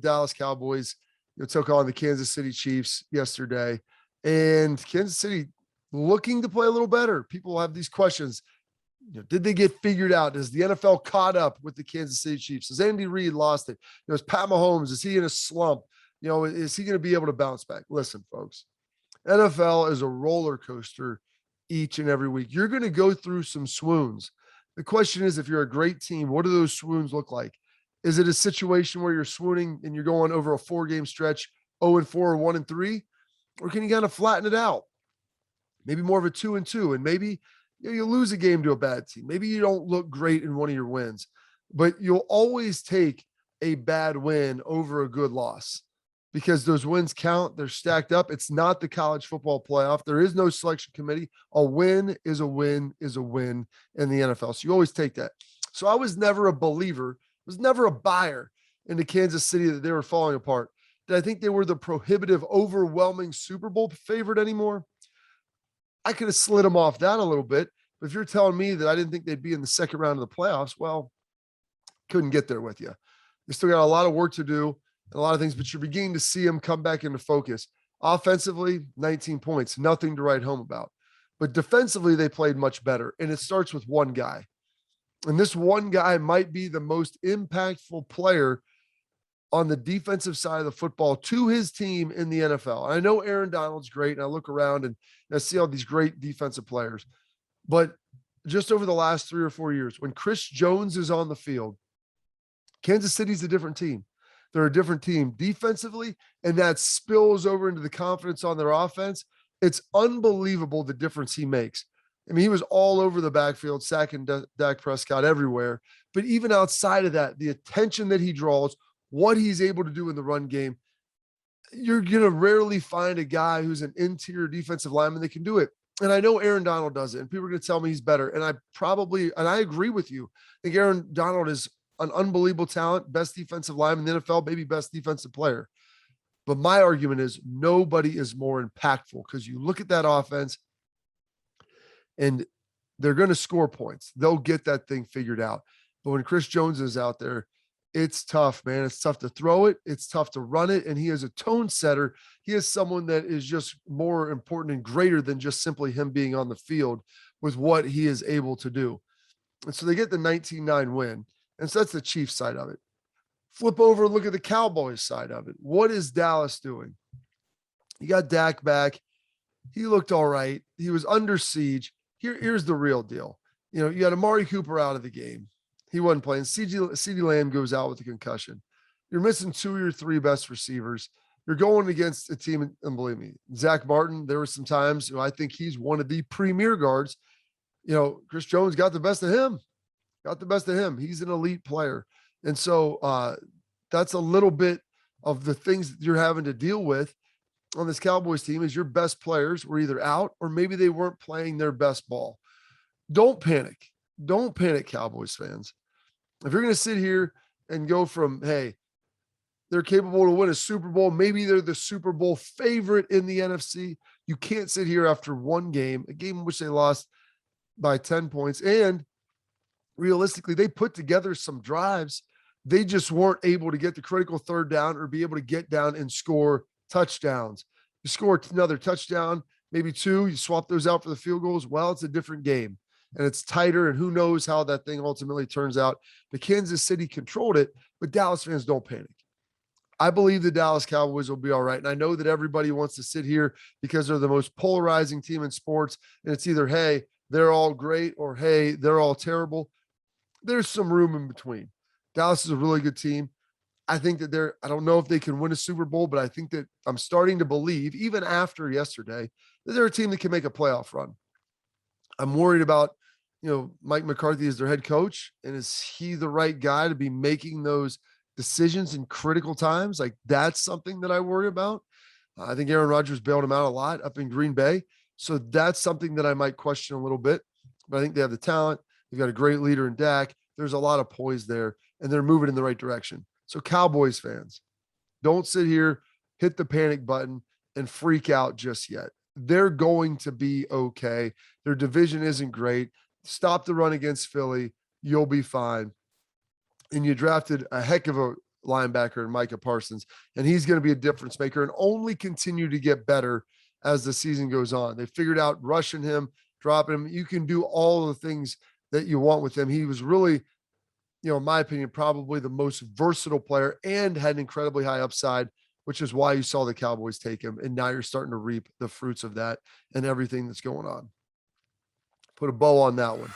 Dallas Cowboys took on the Kansas City Chiefs yesterday, and Kansas City looking to play a little better. People have these questions. Did they get figured out? Has the NFL caught up with the Kansas City Chiefs? Has Andy Reid lost it? Is Pat Mahomes, is he in a slump? Is he going to be able to bounce back? Listen, folks, NFL is a roller coaster each and every week. You're going to go through some swoons. The question is, if you're a great team, what do those swoons look like? Is it a situation where you're swooning and you're going over a 4-game stretch, 0-4 or 1-3? Or can you kind of flatten it out? Maybe more of a 2-2, and maybe you lose a game to a bad team. Maybe you don't look great in one of your wins, but you'll always take a bad win over a good loss because those wins count. They're stacked up. It's not the college football playoff. There is no selection committee. A win is a win is a win in the NFL. So you always take that. So I was never a believer, was never a buyer into Kansas City that they were falling apart. Did I think they were the prohibitive, overwhelming Super Bowl favorite anymore? I could have slid them off that a little bit. But if you're telling me that I didn't think they'd be in the second round of the playoffs, well, couldn't get there with you. They still got a lot of work to do and a lot of things, but you're beginning to see them come back into focus. Offensively, 19 points, nothing to write home about. But defensively, they played much better. And it starts with one guy. And this one guy might be the most impactful player on the defensive side of the football to his team in the NFL. And I know Aaron Donald's great, and I look around and I see all these great defensive players. But just over the last 3 or 4 years, when Chris Jones is on the field, Kansas City's a different team. They're a different team defensively, and that spills over into the confidence on their offense. It's unbelievable the difference he makes. I mean, he was all over the backfield, sacking Dak Prescott everywhere. But even outside of that, the attention that he draws, what he's able to do in the run game, you're going to rarely find a guy who's an interior defensive lineman that can do it. And I know Aaron Donald does it, and people are going to tell me he's better. And I agree with you. I think Aaron Donald is an unbelievable talent, best defensive lineman in the NFL, maybe best defensive player. But my argument is nobody is more impactful because you look at that offense and they're going to score points. They'll get that thing figured out. But when Chris Jones is out there, it's tough, man. It's tough to throw it. It's tough to run it. And he is a tone setter. He is someone that is just more important and greater than just simply him being on the field with what he is able to do. And so they get the 19-9 win. And so that's the Chiefs side of it. Flip over and look at the Cowboys side of it. What is Dallas doing? You got Dak back. He looked all right. He was under siege. Here's the real deal. You got Amari Cooper out of the game. He wasn't playing. CeeDee Lamb goes out with a concussion. You're missing 2 of your 3 best receivers. You're going against a team, and believe me, Zach Martin, there were some times, I think he's one of the premier guards. Chris Jones got the best of him. He's an elite player. And so that's a little bit of the things that you're having to deal with on this Cowboys team is your best players were either out or maybe they weren't playing their best ball. Don't panic. Don't panic, Cowboys fans. If you're going to sit here and go from, hey, they're capable to win a Super Bowl, maybe they're the Super Bowl favorite in the NFC, you can't sit here after one game, a game in which they lost by 10 points. And realistically, they put together some drives. They just weren't able to get the critical third down or be able to get down and score touchdowns. You score another touchdown, maybe 2, you swap those out for the field goals. Well, it's a different game. And it's tighter, and who knows how that thing ultimately turns out. But Kansas City controlled it, but Dallas fans don't panic. I believe the Dallas Cowboys will be all right. And I know that everybody wants to sit here because they're the most polarizing team in sports. And it's either, hey, they're all great, or hey, they're all terrible. There's some room in between. Dallas is a really good team. I think that I don't know if they can win a Super Bowl, but I think that I'm starting to believe, even after yesterday, that they're a team that can make a playoff run. I'm worried about, Mike McCarthy is their head coach. And is he the right guy to be making those decisions in critical times? Like, that's something that I worry about. I think Aaron Rodgers bailed him out a lot up in Green Bay. So that's something that I might question a little bit. But I think they have the talent. They've got a great leader in Dak. There's a lot of poise there, and they're moving in the right direction. So Cowboys fans, don't sit here, hit the panic button, and freak out just yet. They're going to be okay. Their division isn't great. Stop the run against Philly. You'll be fine. And you drafted a heck of linebacker and Micah Parsons, and he's going to be a difference maker and only continue to get better as the season goes on. They figured out rushing him, dropping him. You can do all the things that you want with him. He was really, in my opinion, probably the most versatile player and had an incredibly high upside, which is why you saw the Cowboys take him. And now you're starting to reap the fruits of that and everything that's going on. Put a bow on that one.